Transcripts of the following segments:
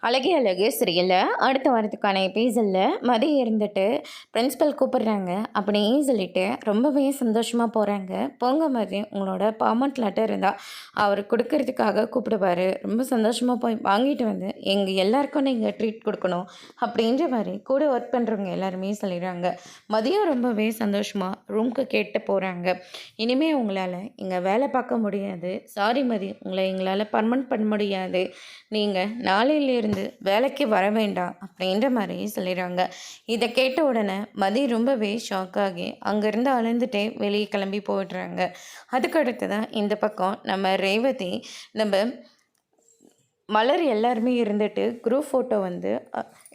அழகே அழகு சீரியலில் அடுத்த வாரத்துக்கான எபிசோடில் மதியம் இருந்துட்டு பிரின்ஸிபல் கூப்பிடுறாங்க அப்படின்னு சொல்லிட்டு ரொம்பவே சந்தோஷமாக போகிறாங்க. போங்க மதி, உங்களோட பர்மனண்ட் லெட்டர் இருந்தால் அவர் கொடுக்கறதுக்காக கூப்பிடுவார். ரொம்ப சந்தோஷமாக போய் வாங்கிட்டு வந்து எங்கள் எல்லாருக்கும் நீங்கள் ட்ரீட் கொடுக்கணும் அப்படின்ற மாதிரி கூட ஒர்க் பண்ணுறவங்க எல்லாருமே சொல்லிடுறாங்க. மதியம் ரொம்பவே சந்தோஷமாக ரூம்க்கு கேட்டு போகிறாங்க. இனிமேல் உங்களால் இங்கே வேலை பார்க்க முடியாது, சாரி மதி, உங்களை எங்களால் பர்மனண்ட் பண்ண முடியாது, நீங்கள் நாளையிலேருந்து வேலைக்கு வர வேண்டாம் அப்படின்ற மாதிரி சொல்லிடுறாங்க. இதை கேட்ட உடனே மதி ரொம்பவே ஷாக் ஆகி அங்கேருந்து அழுந்துட்டே வெளியே கிளம்பி போயிடுறாங்க. அதுக்கடுத்து தான் இந்த பக்கம் நம்ம ரேவதி நம்ம மலர் எல்லாருமே இருந்துட்டு குரூப் ஃபோட்டோ வந்து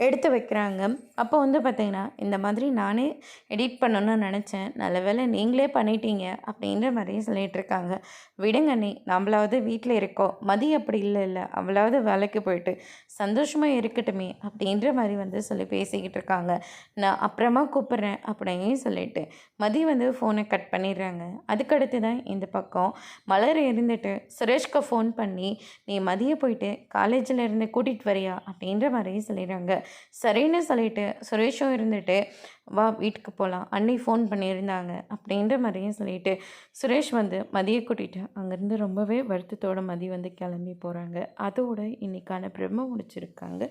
எடுத்து வைக்கிறாங்க. அப்போ வந்து பார்த்திங்கன்னா, இந்த மாதிரி நானே எடிட் பண்ணணும்னு நினச்சேன், நல்ல வேளை நீங்களே பண்ணிட்டீங்க அப்படின்ற மாதிரி சொல்லிகிட்ருக்காங்க. விடுங்க நீ, நம்மளாவது வீட்டில் இருக்கோம், மதி அப்படி இல்லை, அவளாவது வேலைக்கு போயிட்டு சந்தோஷமாக இருக்கட்டுமே அப்படின்ற மாதிரி வந்து சொல்லி பேசிக்கிட்டு இருக்காங்க. நான் அப்புறமா கூப்பிட்றேன் அப்படின்னு சொல்லிட்டு மதி வந்து ஃபோனை கட் பண்ணிடுறாங்க. அதுக்கடுத்து தான் இந்த பக்கம் மலர் இருந்துட்டு சுரேஷ்க்கு ஃபோன் பண்ணி, நீ மதியை போயிட்டு காலேஜில் இருந்து கூட்டிகிட்டு வரியா அப்படின்ற மாதிரி சொல்லிடுறாங்க. சரின்னு சொல்லிட்டு சுரேஷும் இருந்துட்டு வா வீட்டுக்கு போகலாம், அண்ணி ஃபோன் பண்ணியிருந்தாங்க அப்படின்ற மாதிரியும் சொல்லிட்டு சுரேஷ் வந்து மதியை கூட்டிகிட்டு அங்கேருந்து ரொம்பவே வருத்தத்தோட மதி வந்து கிளம்பி போகிறாங்க. அதோட இன்றைக்கான பிரம்ம முடிச்சிருக்காங்க.